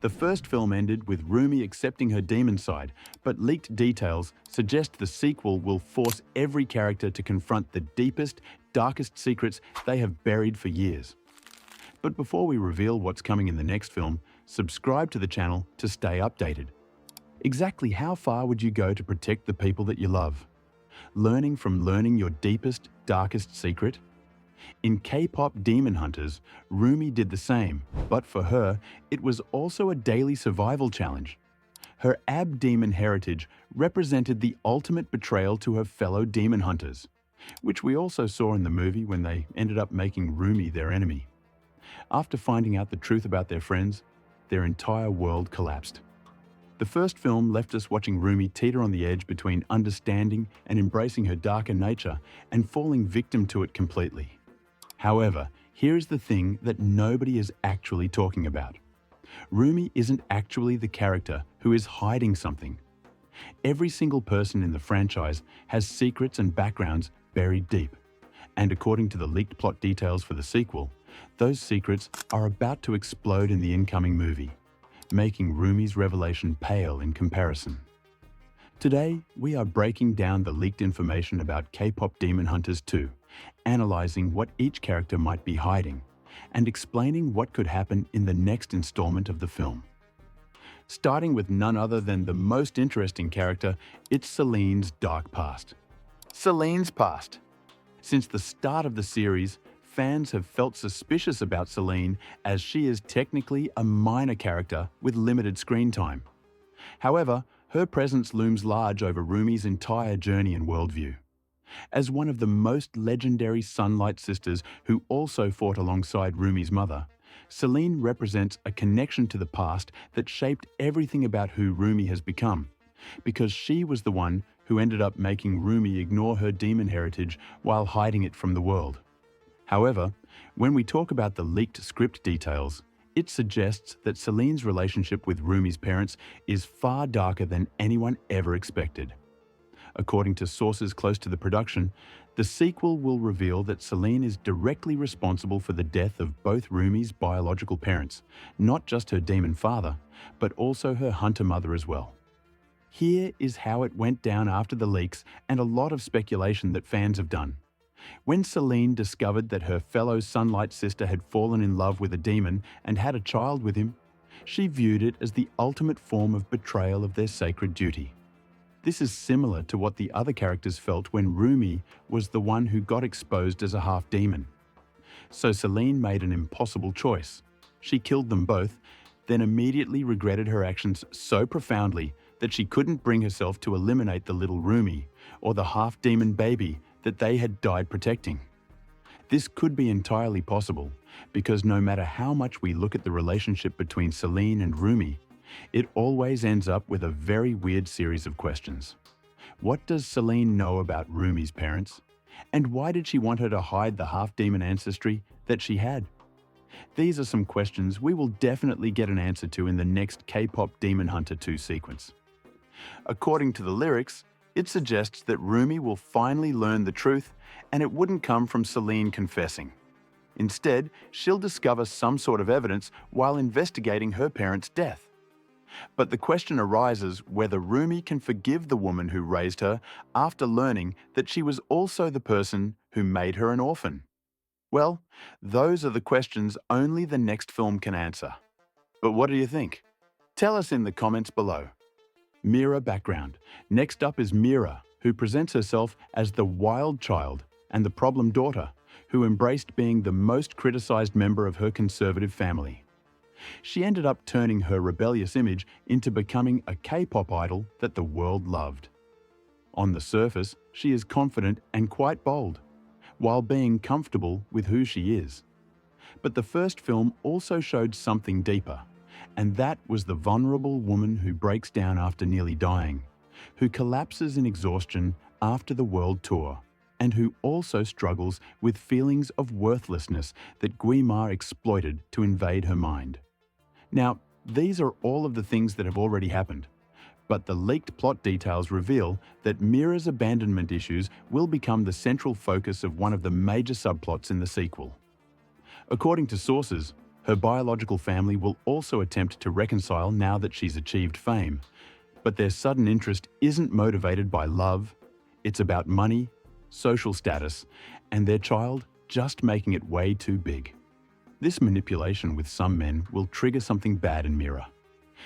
The first film ended with Rumi accepting her demon side, but leaked details suggest the sequel will force every character to confront the deepest, darkest secrets they have buried for years. But before we reveal what's coming in the next film, subscribe to the channel to stay updated. Exactly how far would you go to protect the people that you love? Learning your deepest, darkest secret? In K-pop Demon Hunters, Rumi did the same, but for her, it was also a daily survival challenge. Her ab-demon heritage represented the ultimate betrayal to her fellow demon hunters, which we also saw in the movie when they ended up making Rumi their enemy. After finding out the truth about their friends, their entire world collapsed. The first film left us watching Rumi teeter on the edge between understanding and embracing her darker nature and falling victim to it completely. However, here is the thing that nobody is actually talking about. Rumi isn't actually the character who is hiding something. Every single person in the franchise has secrets and backgrounds buried deep. And according to the leaked plot details for the sequel, those secrets are about to explode in the incoming movie, making Rumi's revelation pale in comparison. Today, we are breaking down the leaked information about K-pop Demon Hunters 2, analyzing what each character might be hiding, and explaining what could happen in the next installment of the film. Starting with none other than the most interesting character, it's Celine's dark past. Celine's past. Since the start of the series, fans have felt suspicious about Celine as she is technically a minor character with limited screen time. However, her presence looms large over Rumi's entire journey and worldview. As one of the most legendary Sunlight sisters who also fought alongside Rumi's mother, Celine represents a connection to the past that shaped everything about who Rumi has become, because she was the one who ended up making Rumi ignore her demon heritage while hiding it from the world. However, when we talk about the leaked script details, it suggests that Celine's relationship with Rumi's parents is far darker than anyone ever expected. According to sources close to the production, the sequel will reveal that Celine is directly responsible for the death of both Rumi's biological parents, not just her demon father, but also her hunter mother as well. Here is how it went down after the leaks and a lot of speculation that fans have done. When Celine discovered that her fellow Sunlight sister had fallen in love with a demon and had a child with him, she viewed it as the ultimate form of betrayal of their sacred duty. This is similar to what the other characters felt when Rumi was the one who got exposed as a half-demon. So Celine made an impossible choice. She killed them both, then immediately regretted her actions so profoundly that she couldn't bring herself to eliminate the little Rumi, or the half-demon baby that they had died protecting. This could be entirely possible, because no matter how much we look at the relationship between Celine and Rumi, it always ends up with a very weird series of questions. What does Celine know about Rumi's parents? And why did she want her to hide the half-demon ancestry that she had? These are some questions we will definitely get an answer to in the next K-pop Demon Hunter 2 sequence. According to the lyrics, it suggests that Rumi will finally learn the truth, and it wouldn't come from Celine confessing. Instead, she'll discover some sort of evidence while investigating her parents' death. But the question arises whether Rumi can forgive the woman who raised her after learning that she was also the person who made her an orphan. Well, those are the questions only the next film can answer. But what do you think? Tell us in the comments below. Mira background. Next up is Mira, who presents herself as the wild child and the problem daughter, who embraced being the most criticized member of her conservative family. She ended up turning her rebellious image into becoming a K-pop idol that the world loved. On the surface, she is confident and quite bold, while being comfortable with who she is. But the first film also showed something deeper, and that was the vulnerable woman who breaks down after nearly dying, who collapses in exhaustion after the world tour, and who also struggles with feelings of worthlessness that Gwi-Ma exploited to invade her mind. Now, these are all of the things that have already happened, but the leaked plot details reveal that Mira's abandonment issues will become the central focus of one of the major subplots in the sequel. According to sources, Her biological family will also attempt to reconcile now that she's achieved fame, but their sudden interest isn't motivated by love, it's about money, social status, and their child just making it way too big. This manipulation with some men will trigger something bad in Mira.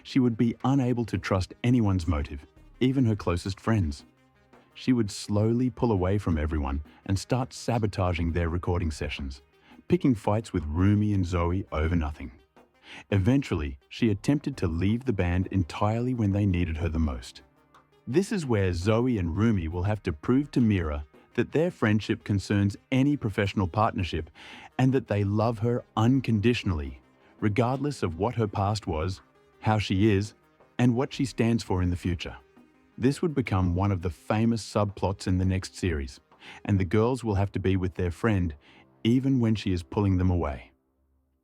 She would be unable to trust anyone's motive, even her closest friends. She would slowly pull away from everyone and start sabotaging their recording sessions, picking fights with Rumi and Zoey over nothing. Eventually, she attempted to leave the band entirely when they needed her the most. This is where Zoey and Rumi will have to prove to Mira that their friendship concerns any professional partnership and that they love her unconditionally, regardless of what her past was, how she is, and what she stands for in the future. This would become one of the famous subplots in the next series, and the girls will have to be with their friend even when she is pulling them away.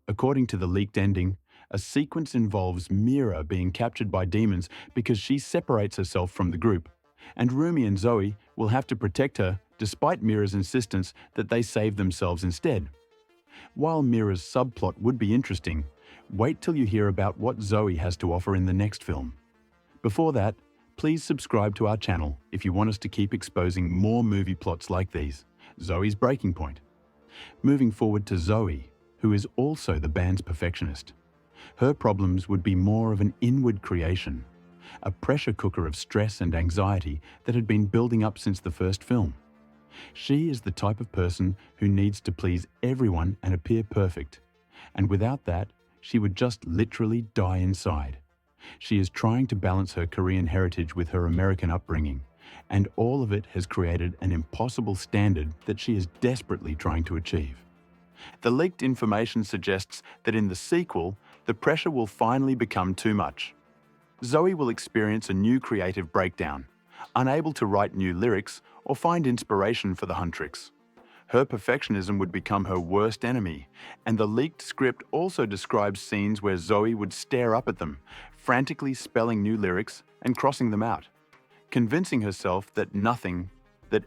According to the leaked ending, a sequence involves Mira being captured by demons because she separates herself from the group, and Rumi and Zoey will have to protect her despite Mira's insistence that they save themselves instead. While Mira's subplot would be interesting, wait till you hear about what Zoey has to offer in the next film. Before that, please subscribe to our channel if you want us to keep exposing more movie plots like these, Zoey's breaking point. Moving forward to Zoey, who is also the band's perfectionist. Her problems would be more of an inward creation, a pressure cooker of stress and anxiety that had been building up since the first film. She is the type of person who needs to please everyone and appear perfect, and without that, she would just literally die inside. She is trying to balance her Korean heritage with her American upbringing, and all of it has created an impossible standard that she is desperately trying to achieve. The leaked information suggests that in the sequel, the pressure will finally become too much. Zoey will experience a new creative breakdown, unable to write new lyrics or find inspiration for the Huntrix. Her perfectionism would become her worst enemy, and the leaked script also describes scenes where Zoey would stare up at them, frantically spelling new lyrics and crossing them out, convincing herself that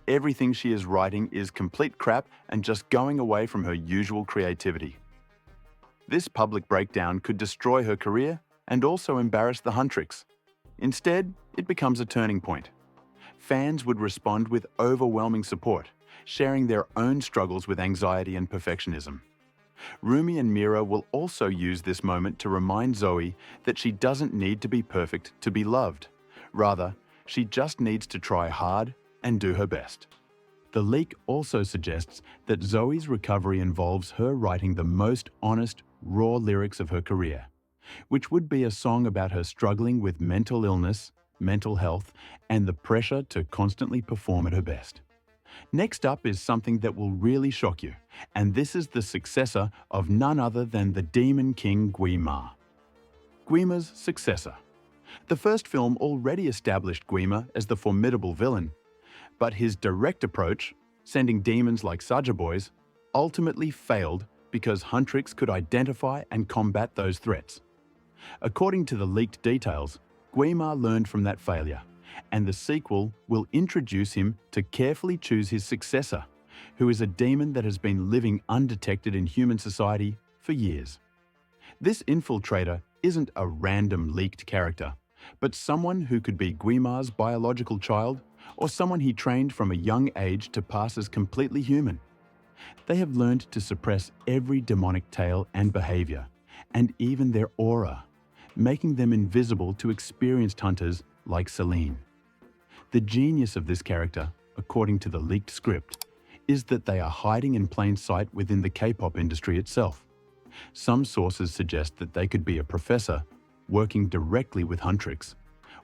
everything she is writing is complete crap and just going away from her usual creativity. This public breakdown could destroy her career and also embarrass the Huntrix. Instead, it becomes a turning point. Fans would respond with overwhelming support, sharing their own struggles with anxiety and perfectionism. Rumi and Mira will also use this moment to remind Zoey that she doesn't need to be perfect to be loved. Rather, she just needs to try hard and do her best. The leak also suggests that Zoey's recovery involves her writing the most honest, raw lyrics of her career, which would be a song about her struggling with mental illness, mental health, and the pressure to constantly perform at her best. Next up is something that will really shock you, and this is the successor of none other than the Demon King Gwi-Ma. Gwi-Ma's Successor. The first film already established Gwi-Ma as the formidable villain, but his direct approach, sending demons like Saja Boys, ultimately failed because Huntrix could identify and combat those threats. According to the leaked details, Gwi-Ma learned from that failure, and the sequel will introduce him to carefully choose his successor, who is a demon that has been living undetected in human society for years. This infiltrator isn't a random leaked character, but someone who could be Gwi-Ma's biological child or someone he trained from a young age to pass as completely human. They have learned to suppress every demonic tale and behavior, and even their aura, making them invisible to experienced hunters like Celine. The genius of this character, according to the leaked script, is that they are hiding in plain sight within the K-pop industry itself. Some sources suggest that they could be a professor working directly with Huntrix,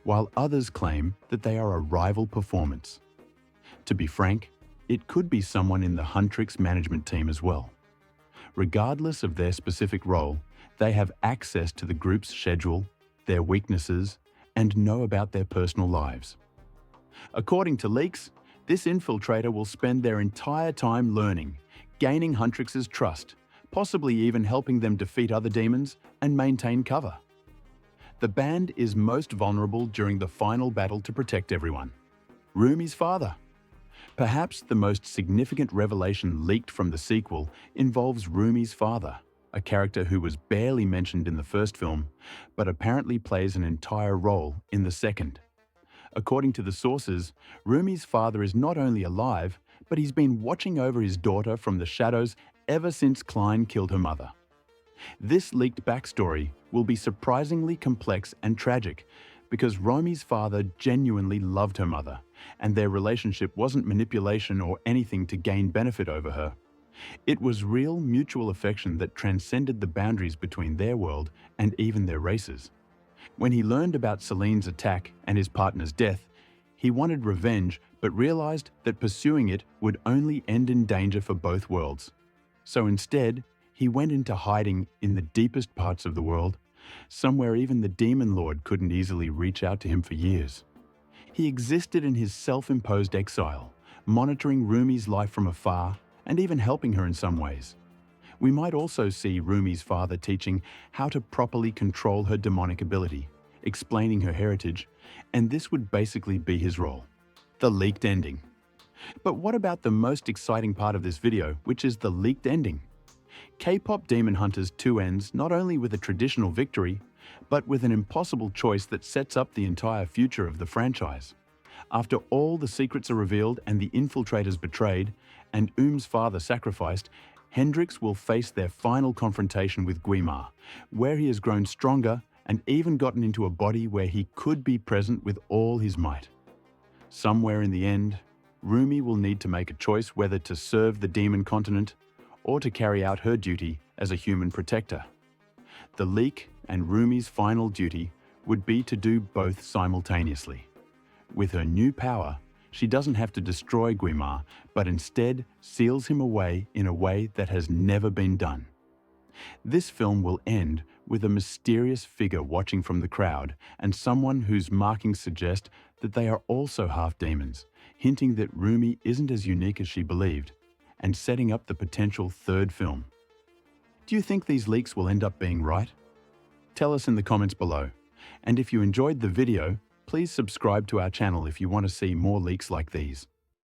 while others claim that they are a rival performance. To be frank, it could be someone in the Huntrix management team as well. Regardless of their specific role, they have access to the group's schedule, their weaknesses, and know about their personal lives. According to leaks, this infiltrator will spend their entire time learning, gaining Huntrix's trust, possibly even helping them defeat other demons and maintain cover. The band is most vulnerable during the final battle to protect everyone. Rumi's father. Perhaps the most significant revelation leaked from the sequel involves Rumi's father, a character who was barely mentioned in the first film, but apparently plays an entire role in the second. According to the sources, Rumi's father is not only alive, but he's been watching over his daughter from the shadows ever since Klein killed her mother. This leaked backstory will be surprisingly complex and tragic because Rumi's father genuinely loved her mother, and their relationship wasn't manipulation or anything to gain benefit over her. It was real mutual affection that transcended the boundaries between their world and even their races. When he learned about Celine's attack and his partner's death, he wanted revenge but realized that pursuing it would only end in danger for both worlds. So instead, he went into hiding in the deepest parts of the world, somewhere even the Demon Lord couldn't easily reach out to him for years. He existed in his self-imposed exile, monitoring Rumi's life from afar and even helping her in some ways. We might also see Rumi's father teaching how to properly control her demonic ability, explaining her heritage, and this would basically be his role. The leaked ending. But what about the most exciting part of this video, which is the leaked ending? K-Pop Demon Hunters 2 ends not only with a traditional victory, but with an impossible choice that sets up the entire future of the franchise. After all the secrets are revealed and the infiltrators betrayed, and Um's father sacrificed, Huntrix will face their final confrontation with Gwi-Ma, where he has grown stronger and even gotten into a body where he could be present with all his might. Somewhere in the end, Rumi will need to make a choice whether to serve the demon continent or to carry out her duty as a human protector. The leak and Rumi's final duty would be to do both simultaneously. With her new power, she doesn't have to destroy Gwi-Ma, but instead seals him away in a way that has never been done. This film will end with a mysterious figure watching from the crowd and someone whose markings suggest that they are also half demons, hinting that Rumi isn't as unique as she believed, and setting up the potential third film. Do you think these leaks will end up being right? Tell us in the comments below. And if you enjoyed the video, please subscribe to our channel if you want to see more leaks like these.